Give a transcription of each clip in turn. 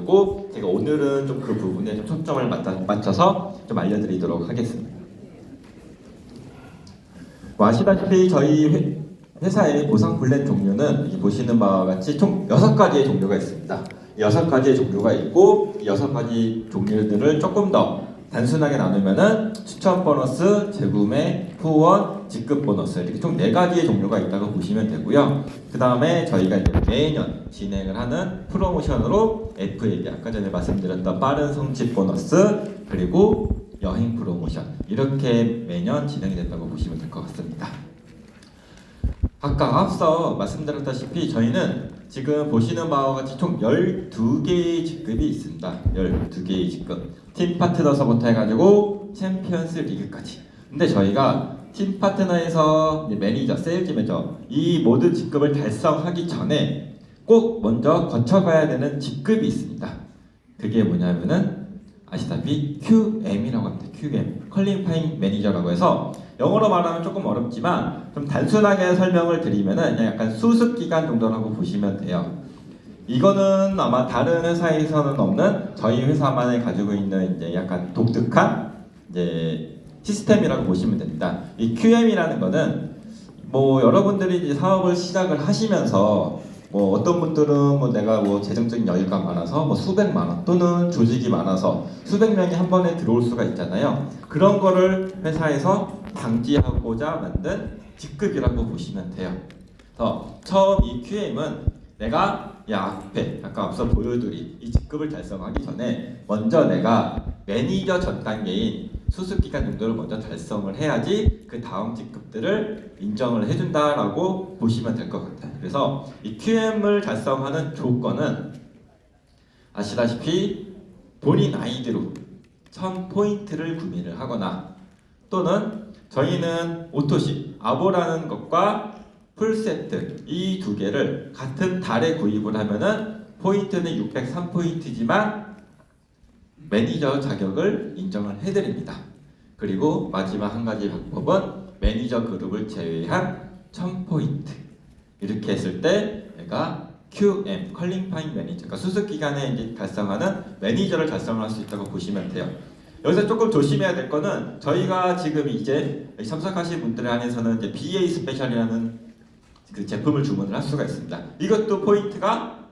가지고 제가 오늘은 좀 그 부분에 좀 초점을 맞춰서 좀 알려드리도록 하겠습니다. 뭐 아시다시피 저희 회사의 보상 플랜 종류는 여기 보시는 바와 같이 총 6가지의 종류가 있습니다. 6가지의 종류가 있고 이 6가지 종류들을 조금 더 단순하게 나누면은 추천 보너스, 재구매, 후원, 직급 보너스 이렇게 총 4가지의 종류가 있다고 보시면 되고요. 그 다음에 저희가 이제 매년 진행을 하는 프로모션으로 FAB, 아까 전에 말씀드렸던 빠른 성취 보너스 그리고 여행 프로모션 이렇게 매년 진행이 된다고 보시면 될 것 같습니다. 아까 앞서 말씀드렸다시피 저희는 지금 보시는 바와 같이 총 12개의 직급이 있습니다. 12개의 직급. 팀 파트너서부터 해가지고 챔피언스 리그까지. 근데 저희가 팀 파트너에서 매니저, 세일즈 매니저 이 모든 직급을 달성하기 전에 꼭 먼저 거쳐가야 되는 직급이 있습니다. 그게 뭐냐면은 아시다시피 QM이라고 합니다. QM, 퀄리파잉 매니저라고 해서 영어로 말하면 조금 어렵지만 좀 단순하게 설명을 드리면은 약간 수습 기간 정도라고 보시면 돼요. 이거는 아마 다른 회사에서는 없는 저희 회사만에 가지고 있는 이제 약간 독특한 이제 시스템이라고 보시면 됩니다. 이 QM이라는 거는 뭐 여러분들이 이제 사업을 시작을 하시면서 뭐 어떤 분들은 뭐 내가 뭐 재정적인 여유가 많아서 뭐 수백만 원 또는 조직이 많아서 수백 명이 한 번에 들어올 수가 있잖아요. 그런 거를 회사에서 방지하고자 만든 직급이라고 보시면 돼요. 그래서 처음 이 QM은 내가 앞에 아까 앞서 보여드린 이 직급을 달성하기 전에 먼저 내가 매니저 전 단계인 수습기간 정도를 먼저 달성을 해야지 그 다음 직급들을 인정을 해준다라고 보시면 될 것 같아요. 그래서 이 QM을 달성하는 조건은 아시다시피 본인 아이디로 1000포인트를 구매를 하거나 또는 저희는 오토십, 아보라는 것과 풀세트 이 두 개를 같은 달에 구입을 하면은 포인트는 603포인트지만 매니저 자격을 인정을 해드립니다. 그리고 마지막 한 가지 방법은 매니저 그룹을 제외한 1000포인트 이렇게 했을 때 내가 QM, 퀄리파잉 매니저, 그러니까 수습 기간에 이제 달성하는 매니저를 달성할 수 있다고 보시면 돼요. 여기서 조금 조심해야 될 거는 저희가 지금 이제 참석하신 분들 안에서는 이제 BA 스페셜이라는 그 제품을 주문을 할 수가 있습니다. 이것도 포인트가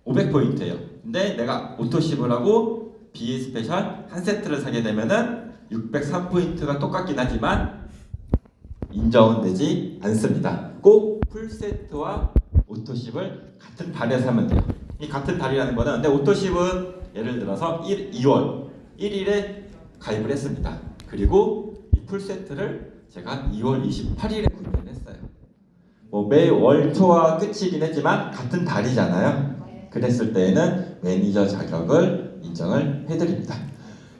500포인트예요. 근데 내가 오토십을 하고 BA 스페셜 한 세트를 사게 되면은 603포인트가 똑같긴 하지만 인정은 되지 않습니다. 꼭 풀세트와 오토십을 같은 달에 사면 돼요. 이 같은 달이라는 거는 근데 오토십은 예를 들어서 2월 1일에 가입을 했습니다. 그리고 이 풀세트를 제가 2월 28일에 구매를 했어요. 뭐 매월 초와 끝이긴 했지만 같은 달이잖아요. 그랬을 때에는 매니저 자격을 인정을 해드립니다.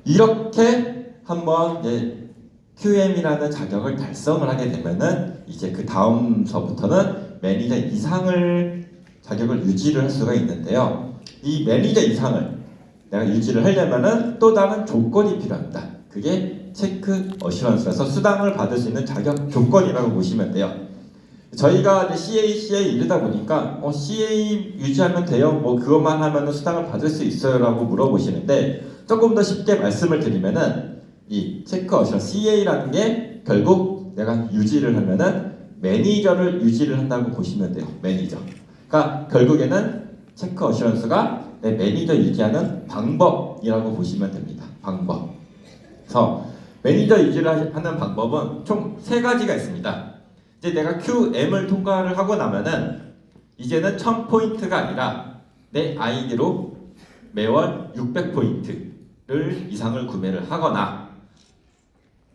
이렇게 한번 이제 QM이라는 자격을 달성을 하게 되면은 이제 그 다음서부터는 매니저 이상을 자격을 유지를 할 수가 있는데요. 이 매니저 이상을 내가 유지를 하려면은 또 다른 조건이 필요합니다. 그게 체크 어시런스라서 수당을 받을 수 있는 자격 조건이라고 보시면 돼요. 저희가 이제 CA 이르다 보니까 CA 유지하면 돼요? 뭐 그것만 하면 수당을 받을 수 있어요? 라고 물어보시는데 조금 더 쉽게 말씀을 드리면은 이 체크 어시런스 CA라는 게 결국 내가 유지를 하면은 매니저를 유지를 한다고 보시면 돼요. 매니저. 그러니까 결국에는 체크 어시런스가 내 매니저 유지하는 방법이라고 보시면 됩니다. 방법. 그래서 매니저 유지를 하는 방법은 총 3가지가 있습니다. 이제 내가 QM을 통과를 하고 나면은 이제는 1000포인트가 아니라 내 아이디로 매월 600포인트를 이상을 구매를 하거나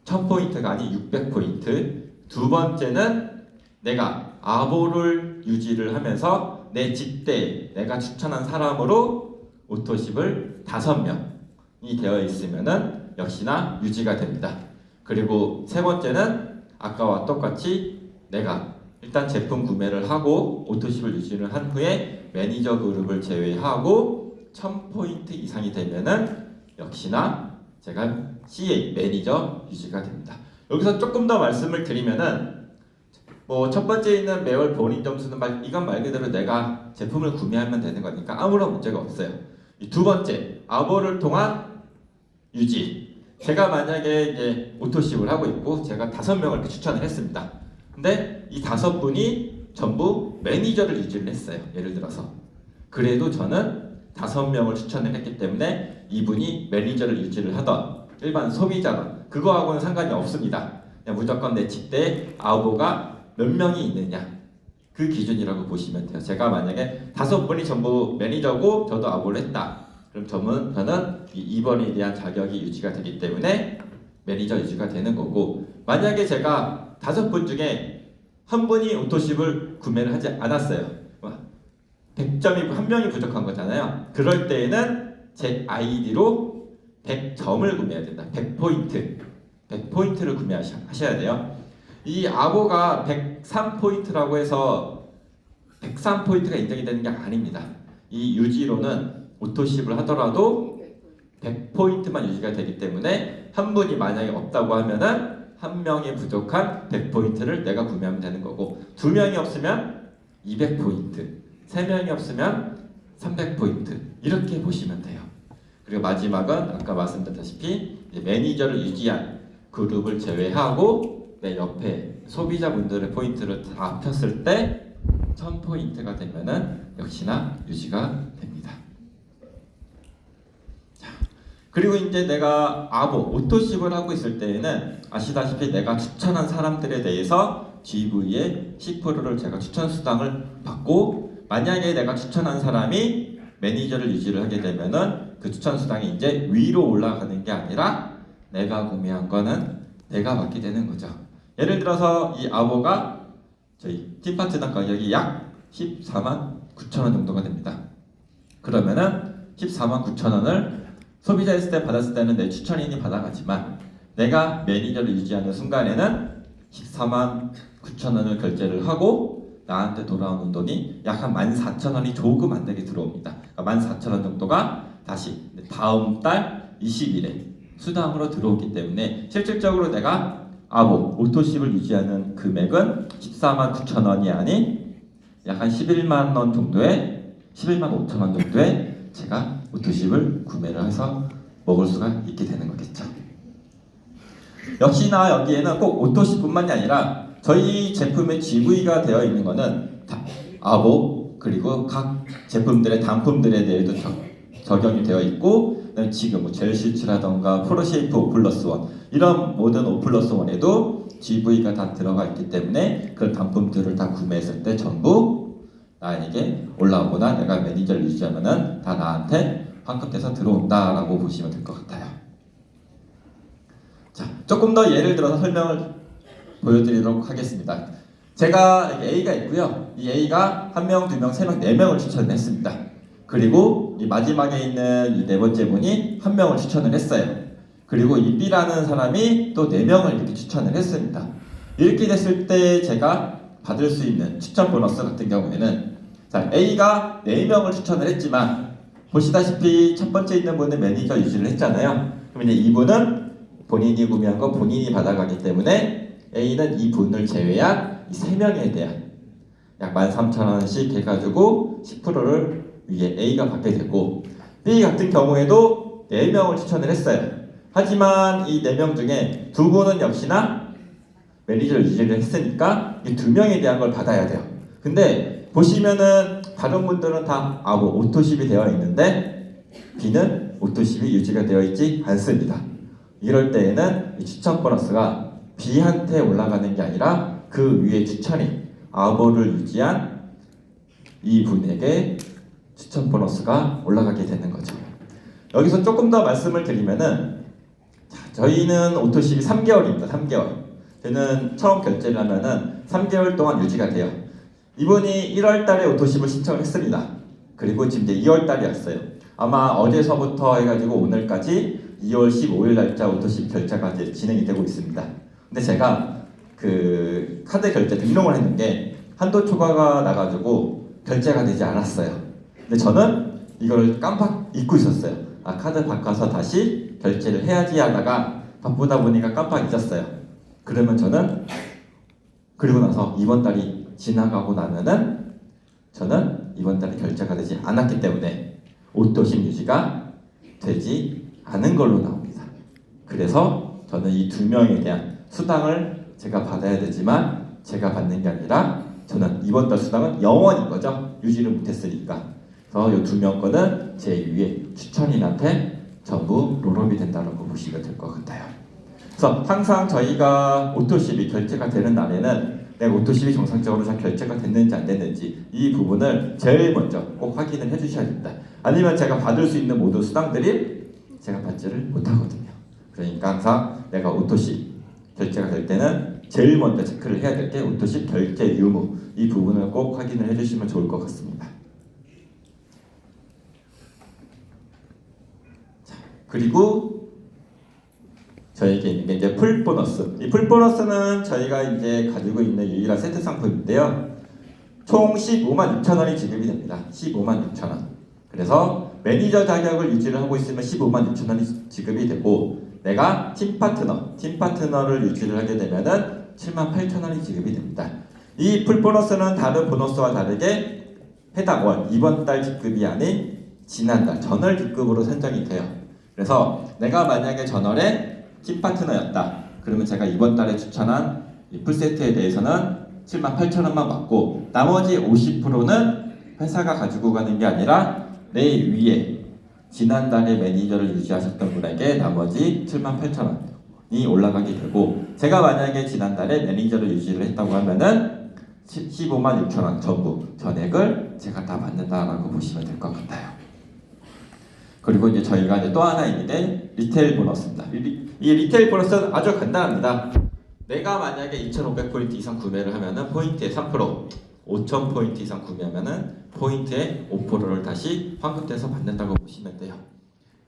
1000포인트가 아닌 600포인트. 두 번째는 내가 아보를 유지를 하면서 내 직대에 내가 추천한 사람으로 오토십을 5명이 되어 있으면은 역시나 유지가 됩니다. 그리고 세 번째는 아까와 똑같이 내가 일단 제품 구매를 하고 오토십을 유지를 한 후에 매니저 그룹을 제외하고 1000포인트 이상이 되면은 역시나 제가 CA 매니저 유지가 됩니다. 여기서 조금 더 말씀을 드리면은 뭐 첫 번째 있는 매월 본인 점수는 이건 말 그대로 내가 제품을 구매하면 되는 거니까 아무런 문제가 없어요. 이 두 번째, 아보를 통한 유지. 제가 만약에 이제 오토십을 하고 있고 제가 5명을 이렇게 추천을 했습니다. 근데 이 5분이 전부 매니저를 유지를 했어요. 예를 들어서. 그래도 저는 5명을 추천을 했기 때문에 이분이 매니저를 유지를 하던 일반 소비자건 그거하고는 상관이 없습니다. 그냥 무조건 내 집대에 아보가 몇 명이 있느냐 그 기준이라고 보시면 돼요. 제가 만약에 5분이 전부 매니저고 저도 아보를 했다. 그럼 저는 이 2번에 대한 자격이 유지가 되기 때문에 매니저 유지가 되는 거고, 만약에 제가 5분 중에 한 분이 오토십을 구매를 하지 않았어요. 100점이 한 명이 부족한 거잖아요. 그럴 때에는 제 아이디로 100점을 구매해야 된다. 100포인트. 100포인트를 구매하셔야 돼요. 이 아보가 103포인트라고 해서 103포인트가 인정이 되는 게 아닙니다. 이 유지로는 오토십을 하더라도 100포인트만 유지가 되기 때문에 한 분이 만약에 없다고 하면은 한 명이 부족한 100포인트를 내가 구매하면 되는 거고, 2명이 없으면 200포인트, 3명이 없으면 300포인트 이렇게 보시면 돼요. 그리고 마지막은 아까 말씀드렸다시피 매니저를 유지한 그룹을 제외하고 내 옆에 소비자분들의 포인트를 다 합쳤을 때 1000포인트가 되면은 역시나 유지가 됩니다. 자, 그리고 이제 내가 오토십을 하고 있을 때에는 아시다시피 내가 추천한 사람들에 대해서 GV의 10%를 제가 추천 수당을 받고, 만약에 내가 추천한 사람이 매니저를 유지를 하게 되면은 그 추천 수당이 이제 위로 올라가는 게 아니라 내가 구매한 거는 내가 받게 되는 거죠. 예를 들어서 이 아보가 저희 팀파트당 가격이 약 14만 9천 원 정도가 됩니다. 그러면은 14만 9천 원을 소비자 했을 때 받았을 때는 내 추천인이 받아가지만 내가 매니저를 유지하는 순간에는 14만 9천 원을 결제를 하고 나한테 돌아오는 돈이 약 한 14,000원이 조금 안 되게 들어옵니다. 그러니까 14,000원 정도가 다시 다음 달 20일에 수당으로 들어오기 때문에 실질적으로 내가 오토십을 유지하는 금액은 14만 9천 원이 아닌 약 한 11만 원 정도의 11만 5천 원 정도의 제가 오토십을 구매를 해서 먹을 수가 있게 되는 거겠죠. 역시나 여기에는 꼭 오토십뿐만이 아니라 저희 제품의 GV가 되어 있는 것은 아보 그리고 각 제품들의 단품들에 대해도 적용이 되어 있고, 지금 뭐 젤시츠라던가 프로쉐이프 5+1 이런 모든 5+1에도 GV가 다 들어가 있기 때문에 그 단품들을 다 구매했을 때 전부 나에게 올라오거나 내가 매니저를 유지하면은 다 나한테 환급돼서 들어온다라고 보시면 될 것 같아요. 자, 조금 더 예를 들어서 설명을 보여드리도록 하겠습니다. 제가 A가 있고요. 이 A가 1명, 2명, 3명, 4명을 추천했습니다. 그리고 이 마지막에 있는 이 4번째 분이 1명을 추천을 했어요. 그리고 이 B라는 사람이 또 4명을 이렇게 추천을 했습니다. 이렇게 됐을 때 제가 받을 수 있는 추천 보너스 같은 경우에는, 자, A가 4명을 추천을 했지만 보시다시피 첫 번째 있는 분은 매니저 유지를 했잖아요. 그럼 이제 이분은 본인이 구매한 거 본인이 받아가기 때문에 A는 이 분을 제외한 이 3명에 대한 약 13,000원씩 해가지고 10%를 위에 A가 받게 되고, B 같은 경우에도 4명을 추천을 했어요. 하지만 이 4명 중에 2분은 역시나 매니저를 유지를 했으니까 이 2명에 대한 걸 받아야 돼요. 근데 보시면은 다른 분들은 다 오토십이 되어 있는데 B는 오토십이 유지가 되어 있지 않습니다. 이럴 때에는 이 추천 보너스가 B한테 올라가는 게 아니라 그 위에 추천이 아보를 유지한 이 분에게 추천 보너스가 올라가게 되는 거죠. 여기서 조금 더 말씀을 드리면은, 저희는 오토십이 3개월입니다. 3개월. 저는 처음 결제를 하면은 3개월 동안 유지가 돼요. 이분이 1월 달에 오토십을 신청을 했습니다. 그리고 지금 이제 2월 달이 왔어요. 아마 어제서부터 해가지고 오늘까지 2월 15일 날짜 오토십 결제가 이제 진행이 되고 있습니다. 근데 제가 그 카드 결제 등록을 했는데 한도 초과가 나가지고 결제가 되지 않았어요. 근데 저는 이걸 깜빡 잊고 있었어요. 카드 바꿔서 다시 결제를 해야지 하다가 바쁘다 보니까 깜빡 잊었어요. 그러면 저는 그리고 나서 이번 달이 지나가고 나면은 저는 이번 달에 결제가 되지 않았기 때문에 오토십 유지가 되지 않은 걸로 나옵니다. 그래서 저는 이 두 명에 대한 수당을 제가 받아야 되지만 제가 받는 게 아니라 저는 이번 달 수당은 영원인 거죠. 유지를 못했으니까. 그래서 이 두 명 거는 제 위에 추천인한테 전부 롤업이 된다고 보시면 될 것 같아요. 그래서 항상 저희가 오토십이 결제가 되는 날에는 내가 오토십이 정상적으로 잘 결제가 됐는지 안 됐는지 이 부분을 제일 먼저 꼭 확인을 해주셔야 됩니다. 아니면 제가 받을 수 있는 모든 수당들이 제가 받지를 못하거든요. 그러니까 항상 내가 오토십 결제가 될 때는 제일 먼저 체크를 해야 될 게 오토십 결제 유무, 이 부분을 꼭 확인을 해주시면 좋을 것 같습니다. 자, 그리고 저에게 있는 게 이제 풀 보너스. 이 풀 보너스는 저희가 이제 가지고 있는 유일한 세트 상품인데요. 총 156,000원이 지급이 됩니다. 156,000원. 그래서 매니저 자격을 유지를 하고 있으면 156,000원이 지급이 되고, 내가 팀 파트너를 유지를 하게 되면은 78,000원이 지급이 됩니다. 이 풀 보너스는 다른 보너스와 다르게 해당 월 이번 달 지급이 아닌 지난달 전월 지급으로 산정이 돼요. 그래서 내가 만약에 전월에 팀 파트너였다. 그러면 제가 이번 달에 추천한 이 풀세트에 대해서는 78,000원만 받고 나머지 50%는 회사가 가지고 가는 게 아니라 내 위에 지난달에 매니저를 유지하셨던 분에게 나머지 78,000원이 올라가게 되고, 제가 만약에 지난달에 매니저를 유지를 했다고 하면은 156,000원 전부 전액을 제가 다 받는다라고 보시면 될 것 같아요. 그리고 이제 저희가 이제 또 하나 있는 게 리테일 보너스입니다. 이 리테일 보너스는 아주 간단합니다. 내가 만약에 2,500포인트 이상 구매를 하면은 포인트에 3%, 5,000포인트 이상 구매하면은 포인트에 5%를 다시 환급돼서 받는다고 보시면 돼요.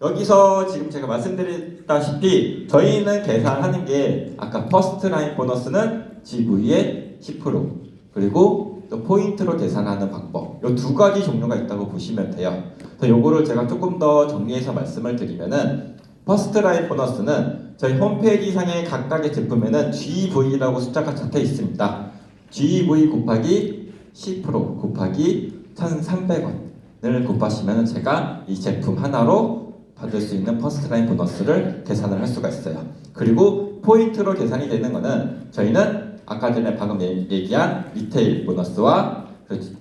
여기서 지금 제가 말씀드렸다시피 저희는 계산하는 게 아까 퍼스트 라인 보너스는 GV의 10%, 그리고 또 포인트로 계산하는 방법, 이 두 가지 종류가 있다고 보시면 돼요. 그래서 요거를 제가 조금 더 정리해서 말씀을 드리면은, 퍼스트 라인 보너스는 저희 홈페이지 상의 각각의 제품에는 GV라고 숫자가 적혀 있습니다. GV 곱하기 10% 곱하기 1,300원을 곱하시면 제가 이 제품 하나로 받을 수 있는 퍼스트 라인 보너스를 계산을 할 수가 있어요. 그리고 포인트로 계산이 되는 거는 저희는 아까 전에 방금 얘기한 리테일 보너스와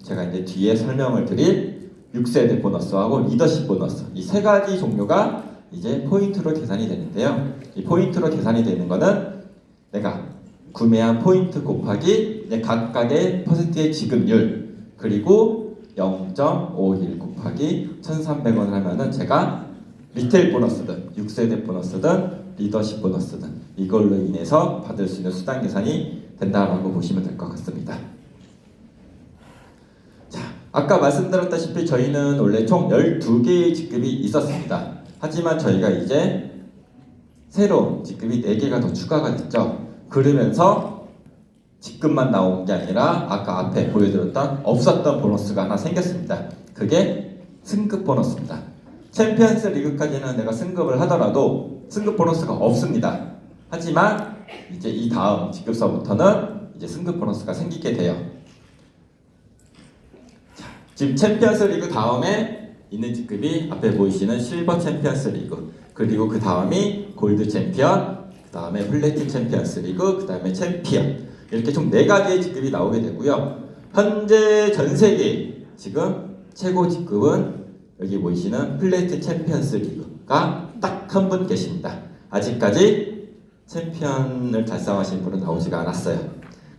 제가 이제 뒤에 설명을 드릴 6세대 보너스하고 리더십 보너스, 이 세 가지 종류가 이제 포인트로 계산이 되는데요. 이 포인트로 계산이 되는 거는 내가 구매한 포인트 곱하기 각각의 퍼센트의 지급률, 그리고 0.51 곱하기 1,300원을 하면은 제가 리테일 보너스든 6세대 보너스든 리더십 보너스든 이걸로 인해서 받을 수 있는 수당 계산이 된다라고 보시면 될 것 같습니다. 자, 아까 말씀드렸다시피 저희는 원래 총 12개의 직급이 있었습니다. 하지만 저희가 이제 새로운 직급이 4개가 더 추가가 됐죠. 그러면서 직급만 나온 게 아니라 아까 앞에 보여드렸던 없었던 보너스가 하나 생겼습니다. 그게 승급 보너스입니다. 챔피언스 리그까지는 내가 승급을 하더라도 승급 보너스가 없습니다. 하지만 이제 이 다음 직급서부터는 이제 승급 보너스가 생기게 돼요. 자, 지금 챔피언스 리그 다음에 있는 직급이 앞에 보이시는 실버 챔피언스 리그, 그리고 그 다음이 골드 챔피언, 그 다음에 플래틴 챔피언스 리그, 그 다음에 챔피언, 이렇게 총 4가지의 직급이 나오게 되고요. 현재 전 세계 지금 최고 직급은 여기 보이시는 플래틴 챔피언스 리그가 딱 한 분 계십니다. 아직까지 챔피언을 달성하신 분은 나오지가 않았어요.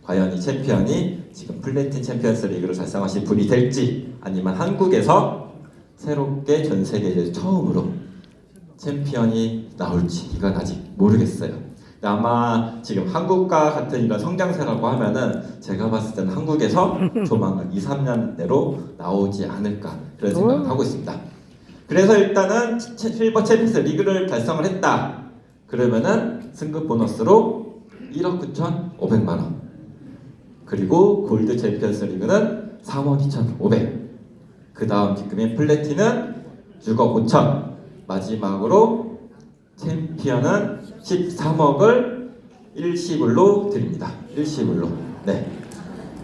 과연 이 챔피언이 지금 플래틴 챔피언스 리그를 달성하신 분이 될지, 아니면 한국에서 새롭게 전 세계에서 처음으로 챔피언이 나올지, 이건 아직 모르겠어요. 아마 지금 한국과 같은 이런 성장세라고 하면은 제가 봤을 때는 한국에서 조만간 2-3년 내로 나오지 않을까 그런 생각을 하고 있습니다. 그래서 일단은 실버 챔피언스 리그를 달성을 했다. 그러면은 승급 보너스로 1억 9,500만원, 그리고 골드 챔피언스 리그는 3억 2,500, 그 다음 직급인 플래티는 6억 5천, 마지막으로 챔피언은 13억을 일시불로 드립니다. 일시불로. 네.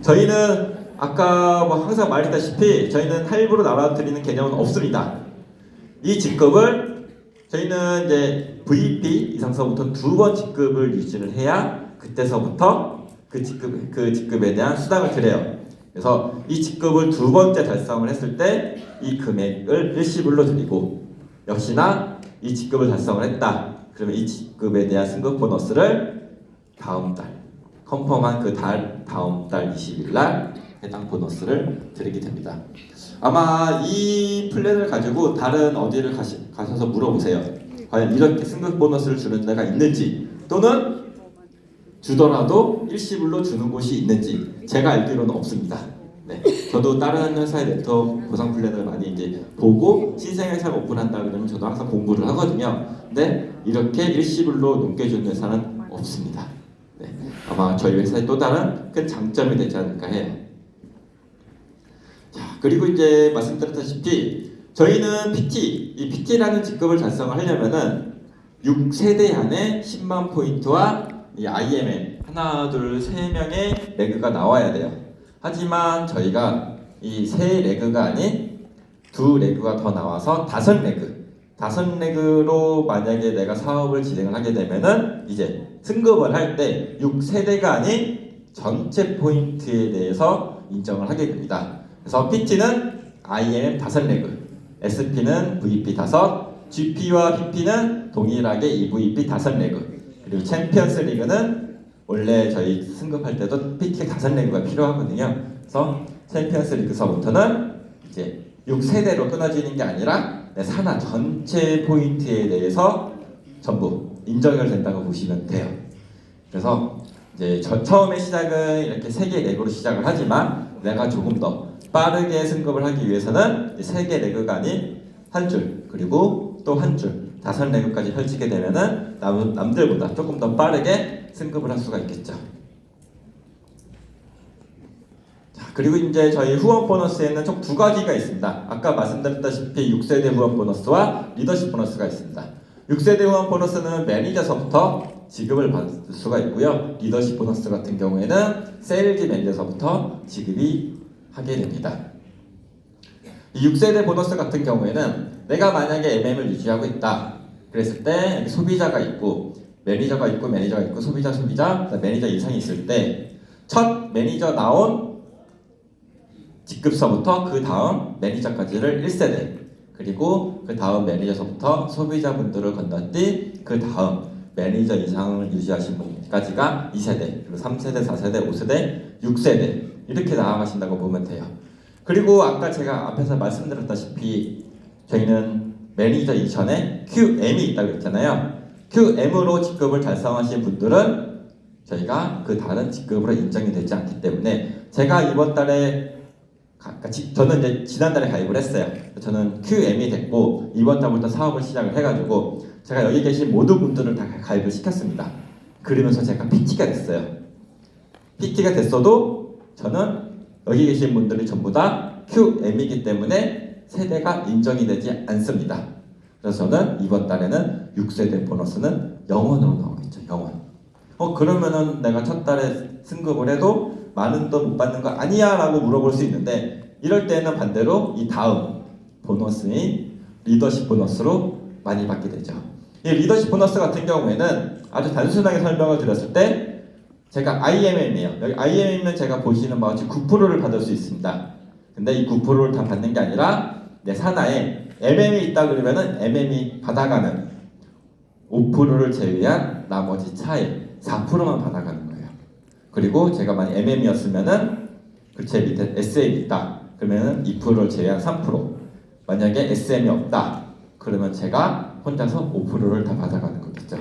저희는 아까 뭐 항상 말했다시피 저희는 할부로 나눠드리는 개념은 없습니다. 이 직급을 저희는 이제 VP 이상서부터 2번 직급을 유지를 해야 그때서부터 그 직급에 대한 수당을 드려요. 그래서 이 직급을 2번째 달성을 했을 때 이 금액을 일시불로 드리고, 역시나 이 직급을 달성을 했다. 그러면 이 직급에 대한 승급 보너스를 다음 달 컨펌한 그 다음 달 20일 날 해당 보너스를 드리게 됩니다. 아마 이 플랜을 가지고 다른 어디를 가셔서 물어보세요. 과연 이렇게 승급 보너스를 주는 데가 있는지, 또는 주더라도 일시불로 주는 곳이 있는지 제가 알기로는 없습니다. 네, 저도 다른 회사의 네트워크 보상 플랜을 많이 이제 보고 신생회사를 오픈한다 그러면 저도 항상 공부를 하거든요. 근데 이렇게 일시불로 넘겨주는 회사는 없습니다. 네, 아마 저희 회사의 또 다른 큰 장점이 되지 않을까 해요. 자, 그리고 이제 말씀드렸다시피 저희는 이 PT라는 직급을 달성을 하려면은 6세대 안에 10만 포인트와 이 IMM 하나, 둘, 세 명의 레그가 나와야 돼요. 하지만 저희가 이 세 레그가 아닌 2레그가 더 나와서 5레그로 만약에 내가 사업을 진행을 하게 되면은 이제 승급을 할 때 6세대가 아닌 전체 포인트에 대해서 인정을 하게 됩니다. 그래서 PT는 IMM 5레그, SP는 VP 5, GP와 PP는 동일하게 EVP 5레그, 그리고 챔피언스 리그는 원래 저희 승급할 때도 PT가 5레그가 필요하거든요. 그래서 챔피언스 리그서부터는 이제 6세대로 끊어지는 게 아니라 산하 전체 포인트에 대해서 전부 인정이 된다고 보시면 돼요. 그래서 이제 처음에 시작은 이렇게 3개 레그로 시작을 하지만 내가 조금 더 빠르게 승급을 하기 위해서는 3개 레그가 아닌 한 줄, 그리고 또 한 줄, 5레그까지 펼치게 되면은 남들보다 조금 더 빠르게 승급을 할 수가 있겠죠. 자, 그리고 이제 저희 후원 보너스에는 총 2가지가 있습니다. 아까 말씀드렸다시피 6세대 후원 보너스와 리더십 보너스가 있습니다. 6세대 후원 보너스는 매니저서부터 지급을 받을 수가 있고요. 리더십 보너스 같은 경우에는 세일즈 매니저서부터 지급이 하게 됩니다. 이 6세대 보너스 같은 경우에는 내가 만약에 MM을 유지하고 있다 그랬을 때 소비자가 있고 매니저가 있고 소비자 매니저 이상이 있을 때 첫 매니저 나온 직급서부터 그 다음 매니저까지를 1세대, 그리고 그 다음 매니저서부터 소비자분들을 건너뛰 그 다음 매니저 이상을 유지하신 분까지가 2세대, 그리고 3세대, 4세대, 5세대, 6세대 이렇게 나아가신다고 보면 돼요. 그리고 아까 제가 앞에서 말씀드렸다시피 저희는 매니저 이전에 QM이 있다고 했잖아요. QM으로 직급을 달성하신 분들은 저희가 그 다른 직급으로 인정이 되지 않기 때문에 제가 이번 달에 저는 이제 지난달에 가입을 했어요. 저는 QM이 됐고 이번 달부터 사업을 시작을 해가지고 제가 여기 계신 모든 분들을 다 가입을 시켰습니다. 그러면서 제가 PT가 됐어요. PT가 됐어도 저는 여기 계신 분들이 전부 다 QM이기 때문에 세대가 인정이 되지 않습니다. 그래서 저는 이번 달에는 6세대 보너스는 0원으로 나오겠죠. 0원. 그러면은 내가 첫 달에 승급을 해도 많은 돈 못 받는 거 아니야? 라고 물어볼 수 있는데, 이럴 때는 반대로 이 다음 보너스인 리더십 보너스로 많이 받게 되죠. 이 리더십 보너스 같은 경우에는 아주 단순하게 설명을 드렸을 때 제가 IMM이에요. 여기 IMM은 제가 보시는 바와 같이 9%를 받을 수 있습니다. 근데 이 9%를 다 받는 게 아니라 내 산하에 MM이 있다 그러면은 MM이 받아가는 5%를 제외한 나머지 차에 4%만 받아가는 거예요. 그리고 제가 만약 MM이었으면은 그 제 밑에 SM이 있다 그러면은 2%를 제외한 3%, 만약에 SM이 없다 그러면 제가 혼자서 5%를 다 받아가는 거겠죠.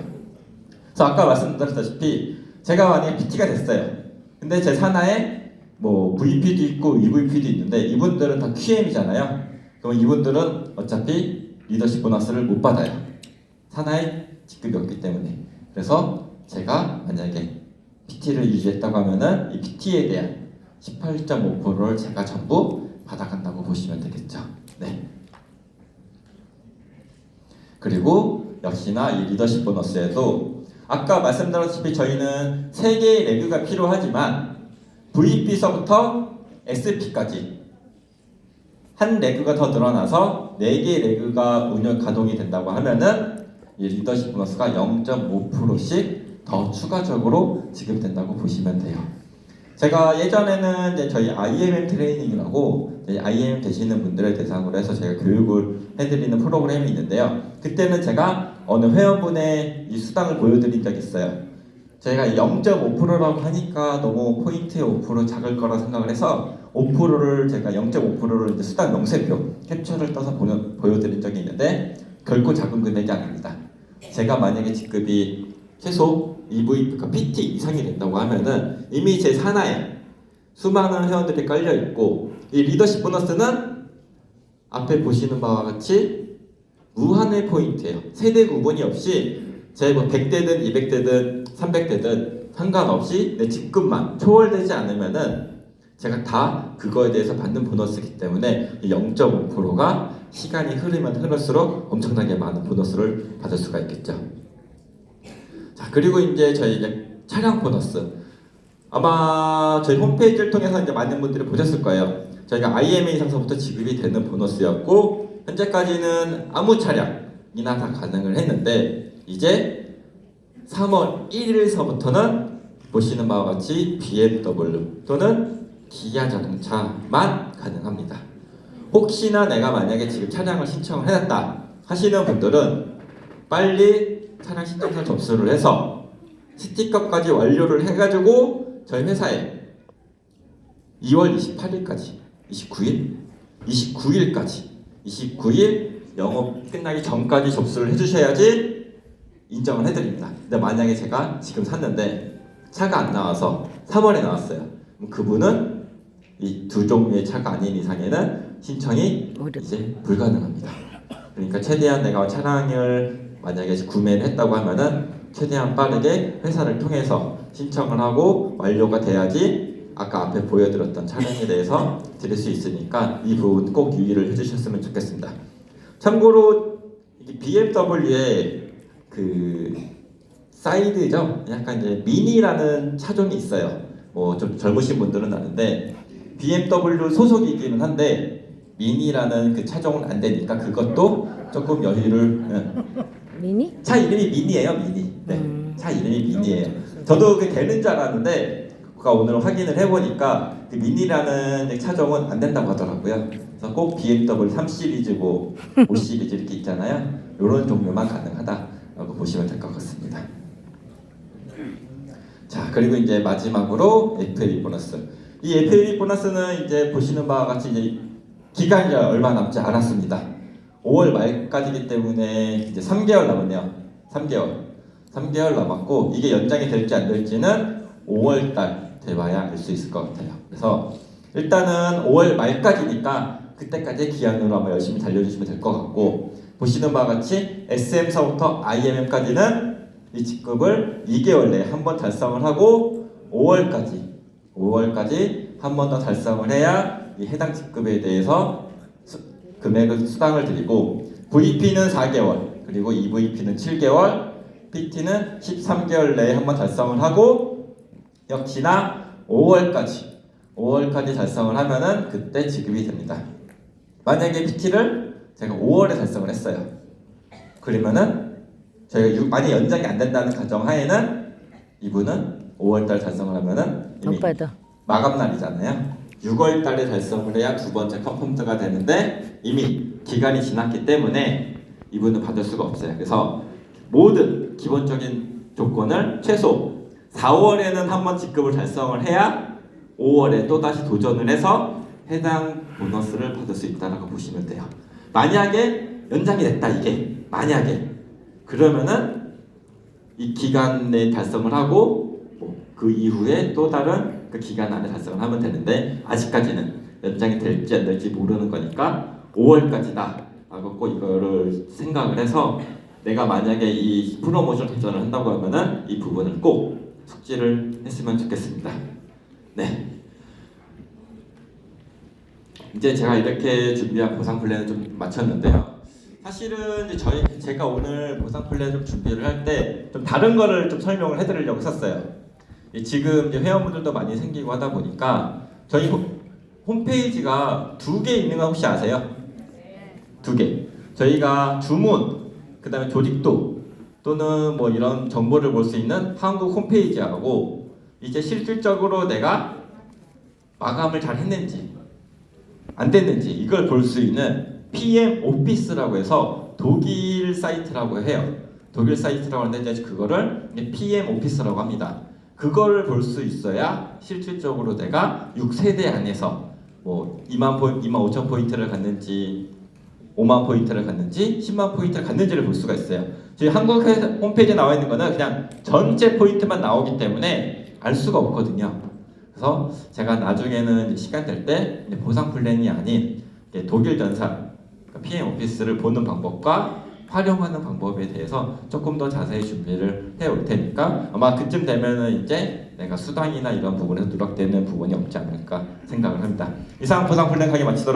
그래서 아까 말씀드렸다시피 제가 만약에 PT가 됐어요. 근데 제 산하에 뭐 VP도 있고 EVP도 있는데 이분들은 다 QM이잖아요. 그럼 이분들은 어차피 리더십 보너스를 못 받아요. 산하에 직급이 없기 때문에. 그래서 제가 만약에 PT를 유지했다고 하면은 이 PT에 대한 18.5%를 제가 전부 받아간다고 보시면 되겠죠. 네. 그리고 역시나 이 리더십 보너스에도 아까 말씀드렸다시피 저희는 3개의 레그가 필요하지만 VP서부터 SP까지 한 레그가 더 늘어나서 4개 레그가 운영 가동이 된다고 하면은 이 리더십 보너스가 0.5%씩 더 추가적으로 지급된다고 보시면 돼요. 제가 예전에는 이제 저희 IMM 트레이닝이라고 IMM 되시는 분들을 대상으로 해서 제가 교육을 해드리는 프로그램이 있는데요. 그때는 제가 어느 회원분의 이 수당을 보여드린 적이 있어요. 제가 0.5%라고 하니까 너무 포인트의 5% 작을 거라 생각을 해서 5%를 제가 0.5%를 이제 수당 명세표 캡처를 떠서 보여드린 적이 있는데 결코 작은 금액이 아닙니다. 제가 만약에 직급이 최소 EV, 그러니까 PT 이상이 된다고 하면은 이미 제 산하에 수많은 회원들이 깔려 있고 이 리더십 보너스는 앞에 보시는 바와 같이 무한의 포인트예요. 세대 구분이 없이 제 뭐 100대든 200대든 300대든 상관없이 내 직급만 초월되지 않으면은 제가 다 그거에 대해서 받는 보너스이기 때문에 0.5%가 시간이 흐르면 흐를수록 엄청나게 많은 보너스를 받을 수가 있겠죠. 자, 그리고 이제 저희 이제 차량 보너스. 아마 저희 홈페이지를 통해서 이제 많은 분들이 보셨을 거예요. 저희가 IMA 이상서부터 지급이 되는 보너스였고 현재까지는 아무 차량이나 다 가능을 했는데 이제 3월 1일서부터는 보시는 바와 같이 BMW 또는 기아 자동차만 가능합니다. 혹시나 내가 만약에 지금 차량을 신청을 해놨다 하시는 분들은 빨리 차량 신청서 접수를 해서 스티커까지 완료를 해가지고 저희 회사에 2월 28일까지 29일 영업 끝나기 전까지 접수를 해주셔야지 인정을 해드립니다. 근데 만약에 제가 지금 샀는데 차가 안 나와서 3월에 나왔어요. 그럼 그분은 이 두 종류의 차가 아닌 이상에는 신청이 이제 불가능합니다. 그러니까 최대한 내가 차량을 만약에 구매를 했다고 하면은 최대한 빠르게 회사를 통해서 신청을 하고 완료가 돼야지 아까 앞에 보여드렸던 차량에 대해서 드릴 수 있으니까 이 부분 꼭 유의를 해주셨으면 좋겠습니다. 참고로 BMW의 그 사이드죠. 약간 이제 미니라는 차종이 있어요. 뭐 좀 젊으신 분들은 아는데 BMW 소속이기는 한데 미니라는 그 차종은 안 되니까 그것도 조금 여유를 미니? 차 이름이 미니예요, 미니. 네, 차 이름이 미니예요. 저도 그 되는 줄 알았는데 그가 오늘 확인을 해보니까 그 미니라는 차종은 안 된다고 하더라고요. 그래서 꼭 BMW 3 시리즈고 5 시리즈 이렇게 있잖아요. 이런 종류만 가능하다라고 보시면 될 것 같습니다. 자, 그리고 이제 마지막으로 FAB 보너스. 이 FAB 보너스는 이제 보시는 바와 같이 이제 기간이 얼마 남지 않았습니다. 5월 말까지이기 때문에 이제 3개월 남았네요. 3개월 남았고 이게 연장이 될지 안 될지는 5월달 돼봐야 알 수 있을 것 같아요. 그래서 일단은 5월 말까지니까 그때까지 기한으로 한번 열심히 달려주시면 될 것 같고 보시는 바와 같이 SM서부터 IMM까지는 이 직급을 2개월 내에 한 번 달성을 하고 5월까지 한 번 더 달성을 해야 이 해당 직급에 대해서 금액을 수당을 드리고 VP는 4개월 그리고 EVP는 7개월 PT는 13개월 내에 한 번 달성을 하고 역시나 5월까지 달성을 하면은 그때 지급이 됩니다. 만약에 PT를 제가 5월에 달성을 했어요. 그러면은 저희가 많이 연장이 안 된다는 가정하에는 이분은 5월달 달성을 하면은 이미 마감날이잖아요. 6월달에 달성을 해야 두 번째 컨펌드가 되는데 이미 기간이 지났기 때문에 이분은 받을 수가 없어요. 그래서 모든 기본적인 조건을 최소 4월에는 한번 직급을 달성을 해야 5월에 또다시 도전을 해서 해당 보너스를 받을 수 있다고 보시면 돼요. 만약에 연장이 됐다 이게 만약에 그러면은 이 기간 내에 달성을 하고 그 이후에 또 다른 그 기간 안에 달성을 하면 되는데 아직까지는 연장이 될지 안 될지 모르는 거니까 5월까지다 라고 꼭 이거를 생각을 해서 내가 만약에 이 프로모션 도전을 한다고 하면은 이 부분을 꼭 숙지를 했으면 좋겠습니다. 네. 이제 제가 이렇게 준비한 보상 플랜을 좀 마쳤는데요. 사실은 이제 제가 오늘 보상 플랜 좀 준비를 할 때 좀 다른 거를 좀 설명을 해드리려고 했었어요. 지금 이제 회원분들도 많이 생기고 하다 보니까 저희 홈페이지가 2개 있는 거 혹시 아세요? 2개. 저희가 주문, 그 다음에 조직도 또는 뭐 이런 정보를 볼 수 있는 한국 홈페이지하고 이제 실질적으로 내가 마감을 잘 했는지 안 됐는지 이걸 볼 수 있는 PM 오피스라고 해서 독일 사이트라고 해요. 독일 사이트라고 하는데 이제 그거를 PM 오피스라고 합니다. 그걸 볼 수 있어야 실질적으로 내가 6세대 안에서 뭐 2만 5천 포인트를 갔는지 5만 포인트를 갔는지 10만 포인트를 갔는지를 볼 수가 있어요. 저희 한국 홈페이지에 나와 있는 거는 그냥 전체 포인트만 나오기 때문에 알 수가 없거든요. 그래서 제가 나중에는 시간 될 때 보상 플랜이 아닌 독일 전사 PM 오피스를 보는 방법과 활용하는 방법에 대해서 조금 더 자세히 준비를 해올 테니까 아마 그쯤 되면은 이제 내가 수당이나 이런 부분에서 누락되는 부분이 없지 않을까 생각을 합니다. 이상 보상 플랜 강의 마치도록